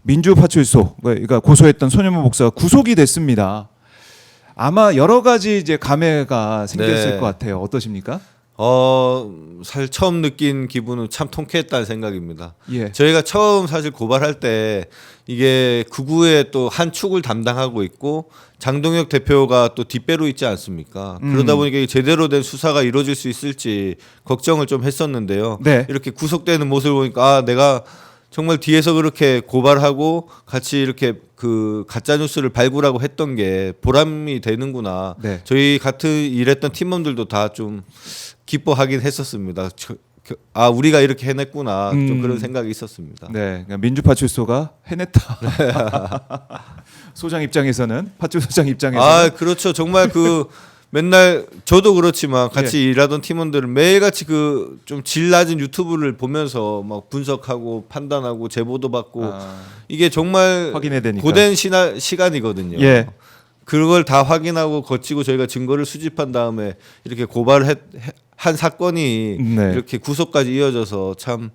민주파출소 그러니까 고소했던 손현무 목사가 구속이 됐습니다. 아마 여러 가지 이제 감회가 생겼을 네. 것 같아요. 어떠십니까? 사실 처음 느낀 기분은 참 통쾌했다는 생각입니다. 예. 저희가 처음 사실 고발할 때 이게 극우의 또 한 축을 담당하고 있고 장동혁 대표가 또 뒷배로 있지 않습니까? 그러다 보니까 이게 제대로 된 수사가 이루어질 수 있을지 걱정을 좀 했었는데요. 네. 이렇게 구속되는 모습을 보니까 내가 정말 뒤에서 그렇게 고발하고 같이 이렇게 그 가짜 뉴스를 발굴하고 했던 게 보람이 되는구나. 네. 저희 같은 일했던 팀원들도 다 좀 기뻐하긴 했었습니다. 우리가 이렇게 해냈구나. 좀 그런 생각이 있었습니다. 네, 그러니까 민주파출소가 해냈다. 소장 입장에서는 파출소장 입장에서는 그렇죠. 정말 그 맨날 저도 그렇지만 같이 일하던 팀원들은 매일같이 그 좀 질 낮은 유튜브를 보면서 막 분석하고 판단하고 제보도 받고 이게 정말 확인해야 되니까. 고된 시간이거든요. 예. 그걸 다 확인하고 거치고 저희가 증거를 수집한 다음에 이렇게 고발한 사건이 네. 이렇게 구속까지 이어져서 참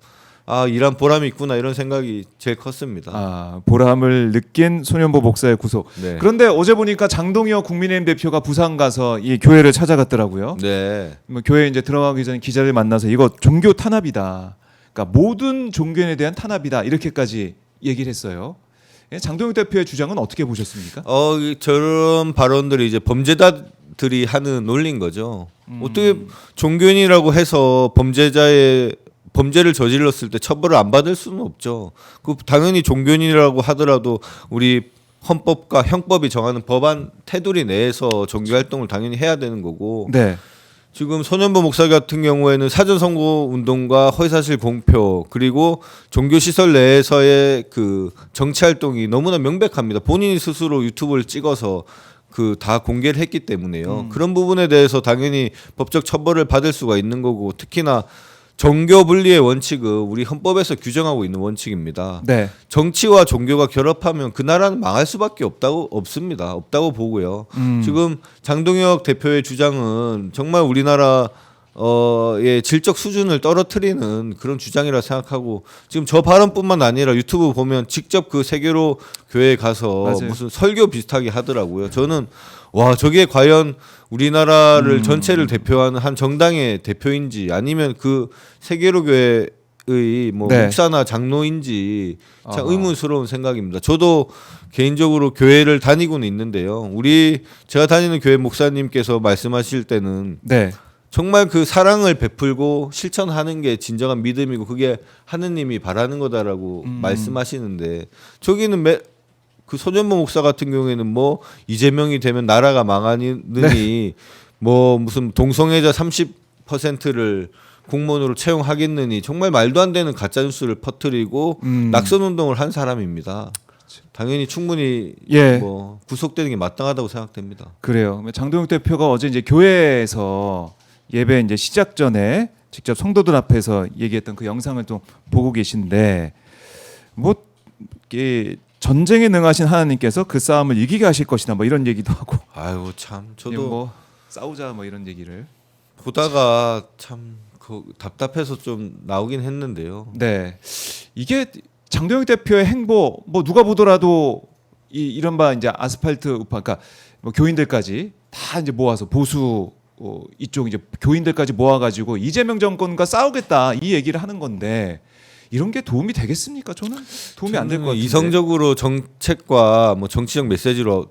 일한 보람이 있구나 이런 생각이 제일 컸습니다. 보람을 느낀 손현보 목사의 구속. 네. 그런데 어제 보니까 장동혁 국민의힘 대표가 부산 가서 이 교회를 찾아갔더라고요. 네. 뭐 교회 이제 들어가기 전에 기자를 만나서 이거 종교 탄압이다. 그러니까 모든 종교에 대한 탄압이다. 이렇게까지 얘기를 했어요. 장동혁 대표의 주장은 어떻게 보셨습니까? 저런 발언들이 이제 범죄자들이 하는 논리인 거죠. 어떻게 종교인이라고 해서 범죄를 저질렀을 때 처벌을 안 받을 수는 없죠. 그 당연히 종교인이라고 하더라도 우리 헌법과 형법이 정하는 법안 테두리 내에서 종교 활동을 당연히 해야 되는 거고. 네. 지금 손현보 목사 같은 경우에는 사전 선거 운동과 허위사실 공표 그리고 종교 시설 내에서의 그 정치 활동이 너무나 명백합니다. 본인이 스스로 유튜브를 찍어서 그 다 공개를 했기 때문에요. 그런 부분에 대해서 당연히 법적 처벌을 받을 수가 있는 거고 특히나 정교 분리의 원칙은 우리 헌법에서 규정하고 있는 원칙입니다. 네. 정치와 종교가 결합하면 그 나라는 망할 수밖에 없다고 보고요. 지금 장동혁 대표의 주장은 정말 우리나라 의 질적 수준을 떨어뜨리는 그런 주장이라 생각하고 지금 저 발언뿐만 아니라 유튜브 보면 직접 그 세계로 교회에 가서 맞아요. 무슨 무슨 설교 비슷하게 하더라고요. 저는 저게 과연 우리나라를 전체를 대표하는 한 정당의 대표인지 아니면 그 세계로 교회의 뭐 네. 목사나 장로인지 참 의문스러운 생각입니다. 저도 개인적으로 교회를 다니고는 있는데요. 제가 다니는 교회 목사님께서 말씀하실 때는 네. 정말 그 사랑을 베풀고 실천하는 게 진정한 믿음이고 그게 하느님이 바라는 거다라고 말씀하시는데 저기는 그 손현보 목사 같은 경우에는 뭐 이재명이 되면 나라가 망하느니 뭐 무슨 동성애자 30%를 공무원으로 채용하겠느니 정말 말도 안 되는 가짜 뉴스를 퍼뜨리고 낙선 운동을 한 사람입니다. 당연히 충분히 뭐 구속되는 게 마땅하다고 생각됩니다. 그래요. 장동혁 대표가 어제 이제 교회에서 예배 이제 시작 전에 직접 성도들 앞에서 얘기했던 그 영상을 좀 보고 계신데 뭐 전쟁에 능하신 하나님께서 그 싸움을 이기게 하실 것이다 뭐 이런 얘기도 하고 아유 참 저도 뭐 싸우자 뭐 이런 얘기를 보다가 참 답답해서 좀 나오긴 했는데요. 네. 이게 장동혁 대표의 행보 뭐 누가 보더라도 이른바 이제 아스팔트 우파 그러니까 뭐 교인들까지 다 이제 모아서 보수 이쪽 이제 교인들까지 모아가지고 이재명 정권과 싸우겠다 이 얘기를 하는 건데 이런 게 도움이 되겠습니까? 저는 도움이 안 될 것 같은데. 이성적으로 정책과 뭐 정치적 메시지로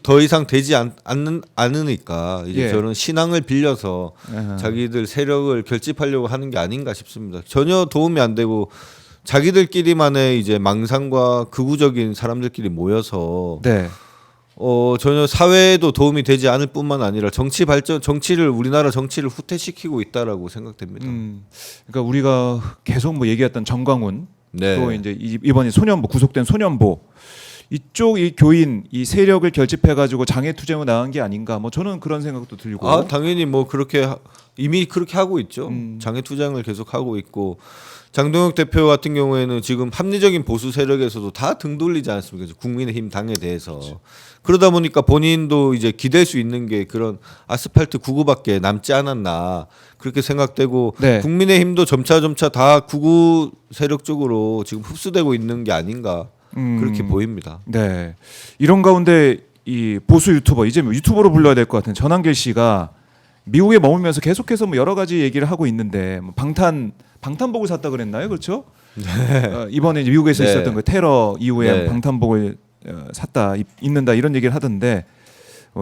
더 이상 되지 않으니까 이제 저런 신앙을 빌려서 자기들 세력을 결집하려고 하는 게 아닌가 싶습니다. 전혀 도움이 안 되고 자기들끼리만의 이제 망상과 극우적인 사람들끼리 모여서 네. 전혀 사회에도 도움이 되지 않을 뿐만 아니라 우리나라 정치를 후퇴시키고 있다라고 생각됩니다. 그러니까 우리가 계속 뭐 얘기했던 정광훈 네. 또 이제 이번에 구속된 손현보 이쪽 이 교인 이 세력을 결집해 가지고 장애 투쟁을 나간 게 아닌가 뭐 저는 그런 생각도 들고 당연히 뭐 그렇게 이미 그렇게 하고 있죠. 장애 투쟁을 계속 하고 있고 장동혁 대표 같은 경우에는 지금 합리적인 보수 세력에서도 다 등 돌리지 않습니까? 국민의힘 당에 대해서. 그렇죠. 그러다 보니까 본인도 이제 기댈 수 있는 게 그런 아스팔트 구구밖에 남지 않았나 그렇게 생각되고 네. 국민의힘도 점차 다 구구 세력 쪽으로 지금 흡수되고 있는 게 아닌가 그렇게 보입니다. 네. 이런 가운데 이 보수 유튜버 이제 뭐 유튜버로 불러야 될 것 같은 전한길 씨가 미국에 머물면서 계속해서 뭐 여러 가지 얘기를 하고 있는데 뭐 방탄복을 샀다 그랬나요? 그렇죠? 이번에 이제 미국에서 네. 있었던 그 테러 이후에 네. 방탄복을 샀다 입는다 이런 얘기를 하던데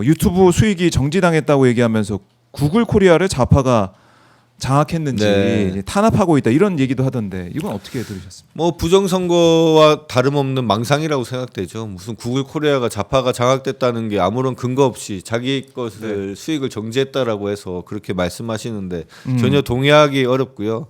유튜브 수익이 정지당했다고 얘기하면서 구글 코리아를 좌파가 장악했는지 네. 탄압하고 있다 이런 얘기도 하던데 이건 어떻게 들으셨습니까? 뭐 부정선거와 다름없는 망상이라고 생각되죠. 무슨 구글 코리아가 좌파가 장악됐다는 게 아무런 근거 없이 자기 것을 수익을 정지했다라고 해서 그렇게 말씀하시는데 전혀 동의하기 어렵고요.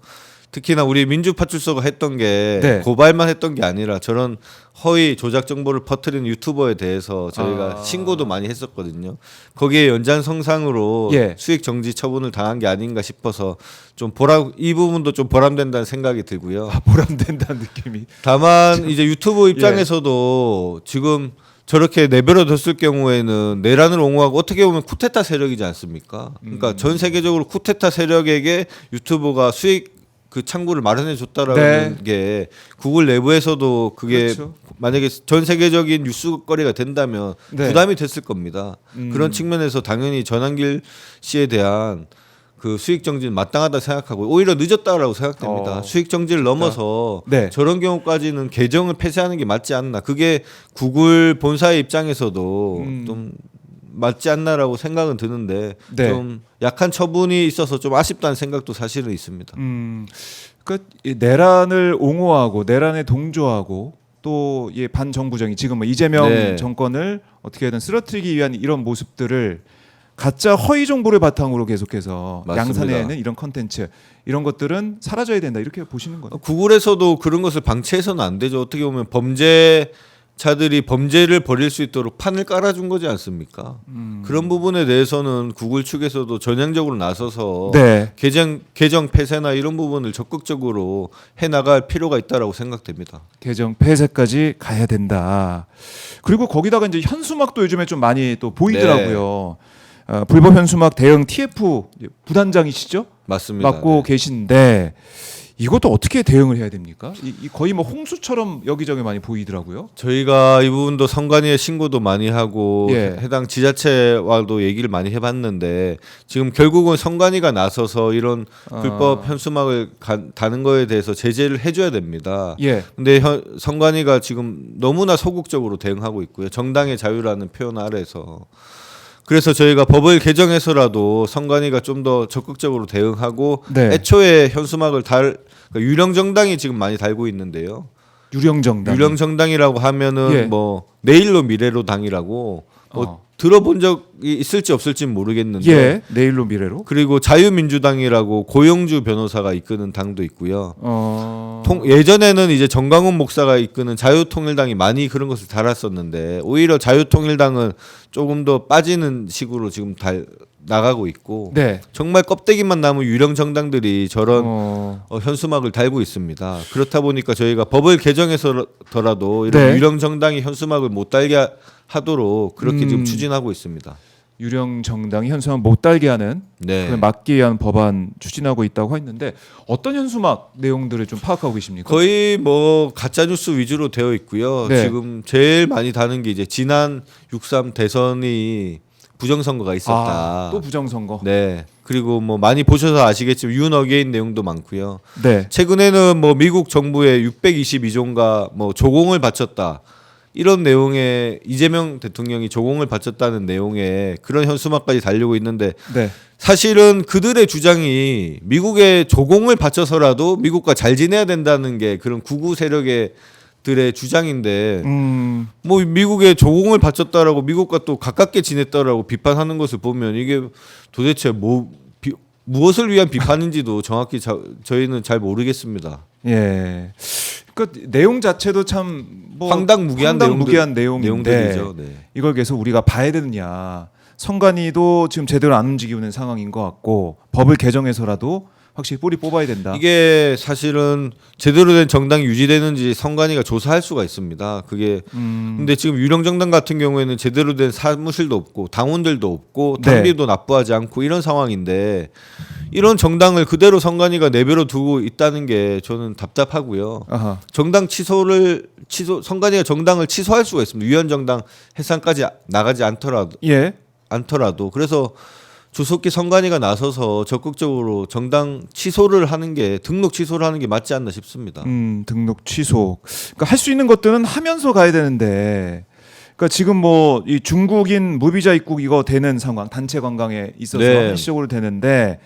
특히나 우리 민주파출소가 했던 게 네. 고발만 했던 게 아니라 저런 허위 조작 정보를 퍼뜨리는 유튜버에 대해서 저희가 신고도 많이 했었거든요. 거기에 연장선상으로 예. 수익 정지 처분을 당한 게 아닌가 싶어서 좀 이 부분도 좀 보람된다는 생각이 들고요. 보람된다는 느낌이. 다만 이제 유튜브 입장에서도 지금 저렇게 내버려뒀을 경우에는 내란을 옹호하고 어떻게 보면 쿠데타 세력이지 않습니까? 그러니까 전 세계적으로 쿠데타 세력에게 유튜버가 수익 그 창구를 마련해 줬다라는 게 구글 내부에서도 그게 그렇죠. 만약에 전 세계적인 뉴스거리가 된다면 네. 부담이 됐을 겁니다. 그런 측면에서 당연히 전한길 씨에 대한 그 수익 정지는 마땅하다 생각하고 오히려 늦었다라고 생각됩니다. 수익 정지를 넘어서 네. 저런 경우까지는 계정을 폐쇄하는 게 맞지 않나. 그게 구글 본사의 입장에서도 좀 맞지 않나라고 생각은 드는데 네. 좀 약한 처분이 있어서 좀 아쉽다는 생각도 사실은 있습니다. 그러니까 이 내란을 옹호하고 내란에 동조하고 또 이 반정부적인 지금 뭐 이재명 네. 정권을 어떻게든 쓰러뜨리기 위한 이런 모습들을 가짜 허위 정보를 바탕으로 계속해서 맞습니다. 양산해내는 이런 컨텐츠 이런 것들은 사라져야 된다 이렇게 보시는 거예요. 구글에서도 그런 것을 방치해서는 안 되죠. 어떻게 보면 범죄자들이 범죄를 벌일 수 있도록 판을 깔아준 거지 않습니까? 그런 부분에 대해서는 구글 측에서도 전향적으로 나서서 네. 계정 폐쇄나 이런 부분을 적극적으로 해 나갈 필요가 있다라고 생각됩니다. 계정 폐쇄까지 가야 된다. 그리고 거기다가 이제 현수막도 요즘에 좀 많이 또 보이더라고요. 불법 현수막 대응 TF 부단장이시죠? 맞습니다. 맡고 계신데 이것도 어떻게 대응을 해야 됩니까? 이 거의 뭐 홍수처럼 여기저기 많이 보이더라고요. 저희가 이 부분도 선관위에 신고도 많이 하고 예. 해당 지자체와도 얘기를 많이 해봤는데 지금 결국은 선관위가 나서서 이런 불법 현수막을 다는 거에 대해서 제재를 해줘야 됩니다. 예. 근데 선관위가 지금 너무나 소극적으로 대응하고 있고요. 정당의 자유라는 표현 아래서. 그래서 저희가 법을 개정해서라도 선관위가 좀 더 적극적으로 대응하고 네. 애초에 현수막을 그러니까 유령 정당이 지금 많이 달고 있는데요. 유령 정당. 유령 정당이라고 하면은 예. 뭐 내일로 미래로 당이라고 뭐 들어본 적이 있을지 없을지 모르겠는데 예. 내일로 미래로. 그리고 자유민주당이라고 고영주 변호사가 이끄는 당도 있고요. 예전에는 이제 정광훈 목사가 이끄는 자유통일당이 많이 그런 것을 달았었는데 오히려 자유통일당은 조금 더 빠지는 식으로 지금 나가고 있고 네. 정말 껍데기만 남은 유령 정당들이 저런 현수막을 달고 있습니다. 그렇다 보니까 저희가 법을 개정해서더라도 이런 네. 유령 정당이 현수막을 못 달게 하도록 그렇게 지금 추진하고 있습니다. 유령 정당이 현수막 못 달게 하는 네. 그걸 막기 위한 법안 추진하고 있다고 했는데 어떤 현수막 내용들을 좀 파악하고 계십니까? 거의 뭐 가짜 뉴스 위주로 되어 있고요. 네. 지금 제일 많이 다는 게 이제 지난 6.3 대선이 부정선거가 있었다. 또 부정선거. 네. 그리고 뭐 많이 보셔서 아시겠지만 윤어게인 내용도 많고요. 네. 최근에는 뭐 미국 정부의 622조인가 뭐 조공을 바쳤다. 이런 내용에 이재명 대통령이 조공을 바쳤다는 내용에 그런 현수막까지 달리고 있는데 네. 사실은 그들의 주장이 미국에 조공을 바쳐서라도 미국과 잘 지내야 된다는 게 그런 구구 세력들의 주장인데 뭐 미국에 조공을 바쳤다라고 미국과 또 가깝게 지냈다라고 비판하는 것을 보면 이게 도대체 무엇을 위한 비판인지도 정확히 저희는 잘 모르겠습니다. 예. 그 내용 자체도 참 뭐 황당무계한 내용인데 내용들이죠. 네. 이걸 계속 우리가 봐야 되느냐. 선관위도 지금 제대로 안 움직이는 상황인 것 같고 법을 개정해서라도 확실히 뿌리 뽑아야 된다. 이게 사실은 제대로 된 정당이 유지되는지 선관위가 조사할 수가 있습니다. 그게 근데 지금 유령 정당 같은 경우에는 제대로 된 사무실도 없고 당원들도 없고 네. 당비도 납부하지 않고 이런 상황인데 이런 정당을 그대로 선관위가 내버려 두고 있다는 게 저는 답답하고요. 아하. 정당 선관위가 정당을 취소할 수가 있습니다. 위헌 정당 해산까지 나가지 않더라도 그래서 조속히 선관위가 나서서 적극적으로 정당 취소를 하는 게 등록 취소를 하는 게 맞지 않나 싶습니다. 등록 취소. 그러니까 할 수 있는 것들은 하면서 가야 되는데. 그러니까 지금 뭐 이 중국인 무비자 입국 이거 되는 상황, 단체 관광에 있어서 네. 한시적으로 되는데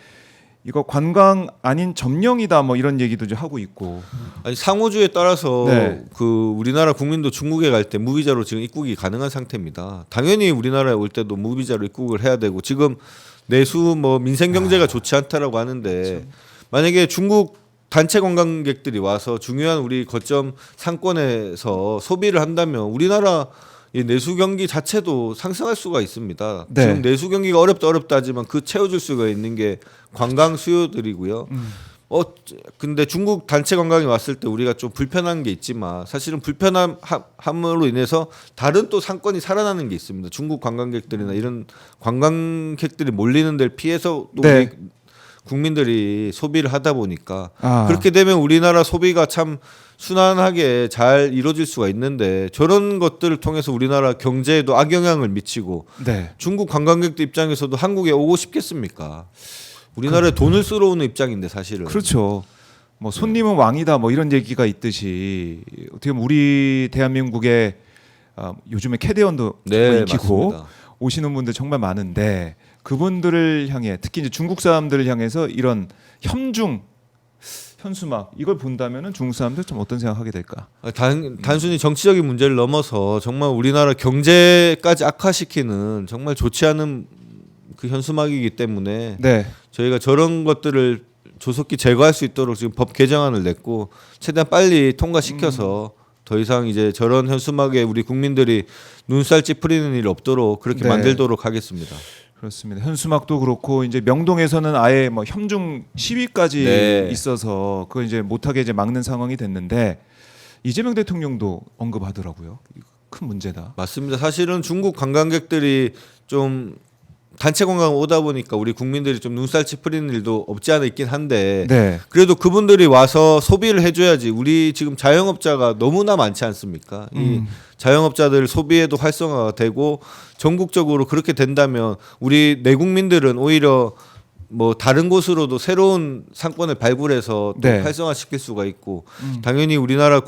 이거 관광 아닌 점령이다 뭐 이런 얘기도 이제 하고 있고. 아니 상호주에 따라서 네. 그 우리나라 국민도 중국에 갈 때 무비자로 지금 입국이 가능한 상태입니다. 당연히 우리나라에 올 때도 무비자로 입국을 해야 되고 지금 내수 뭐 민생 경제가 좋지 않다라고 하는데 그렇죠. 만약에 중국 단체 관광객들이 와서 중요한 우리 거점 상권에서 소비를 한다면 우리나라 이 내수 경기 자체도 상승할 수가 있습니다. 네. 지금 내수 경기가 어렵다 하지만 그 채워줄 수가 있는 게 관광 수요들이고요. 근데 중국 단체 관광이 왔을 때 우리가 좀 불편한 게 있지만 사실은 불편함으로 인해서 다른 또 상권이 살아나는 게 있습니다. 중국 관광객들이나 이런 관광객들이 몰리는 데를 피해서 또 네. 우리 국민들이 소비를 하다 보니까 아. 그렇게 되면 우리나라 소비가 참 순환하게 잘 이루어질 수가 있는데 저런 것들을 통해서 우리나라 경제에도 악영향을 미치고 네. 중국 관광객들 입장에서도 한국에 오고 싶겠습니까? 우리나라에 돈을 쓰러 오는 입장인데 사실은. 그렇죠. 뭐 손님은 왕이다 뭐 이런 얘기가 있듯이 어떻게 보면 우리 대한민국의 요즘에 캐대언도 네, 인기고 맞습니다. 오시는 분들 정말 많은데 그분들을 향해 특히 이제 중국 사람들을 향해서 이런 현수막 이걸 본다면은 중국 사람들 좀 어떤 생각하게 될까? 단순히 정치적인 문제를 넘어서 정말 우리나라 경제까지 악화시키는 정말 좋지 않은 그 현수막이기 때문에 네. 저희가 저런 것들을 조속히 제거할 수 있도록 지금 법 개정안을 냈고 최대한 빨리 통과시켜서 더 이상 이제 저런 현수막에 우리 국민들이 눈살 찌푸리는 일 없도록 그렇게 네. 만들도록 하겠습니다. 그렇습니다. 현수막도 그렇고 이제 명동에서는 아예 뭐 협중 시위까지 네. 있어서 그걸 이제 못하게 이제 막는 상황이 됐는데 이재명 대통령도 언급하더라고요. 이거 큰 문제다. 맞습니다. 사실은 중국 관광객들이 좀 단체 관광 오다 보니까 우리 국민들이 좀 눈살 찌푸리는 일도 없지 않아 있긴 한데 네. 그래도 그분들이 와서 소비를 해줘야지. 우리 지금 자영업자가 너무나 많지 않습니까? 이 자영업자들 소비에도 활성화가 되고 전국적으로 그렇게 된다면 우리 내국민들은 오히려 뭐 다른 곳으로도 새로운 상권을 발굴해서 또 네. 활성화시킬 수가 있고 당연히 우리나라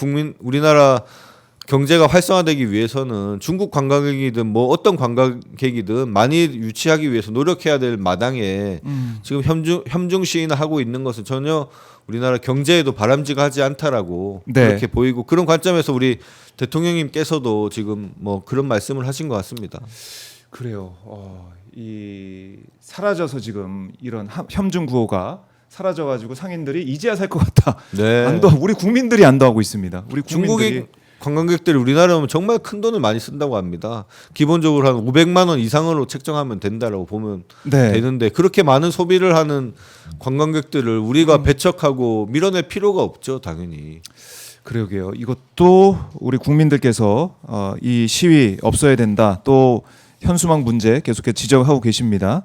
경제가 활성화되기 위해서는 중국 관광객이든 뭐 어떤 관광객이든 많이 유치하기 위해서 노력해야 될 마당에 지금 협중 시위나 하고 있는 것은 전혀 우리나라 경제에도 바람직하지 않다라고 네. 그렇게 보이고 그런 관점에서 우리 대통령님께서도 지금 뭐 그런 말씀을 하신 것 같습니다. 그래요. 이 사라져서 지금 이런 협중 구호가 사라져가지고 상인들이 이제야 살 것 같다. 네. 우리 국민들이 안도하고 있습니다. 우리 국민들이 중국인 관광객들이 우리나라에 오면 정말 큰 돈을 많이 쓴다고 합니다. 기본적으로 한 500만 원 이상으로 책정하면 된다라고 보면 네. 되는데 그렇게 많은 소비를 하는 관광객들을 우리가 배척하고 밀어낼 필요가 없죠, 당연히. 그러게요. 이것도 우리 국민들께서 이 시위 없어야 된다. 또 현수막 문제 계속해서 지적하고 계십니다.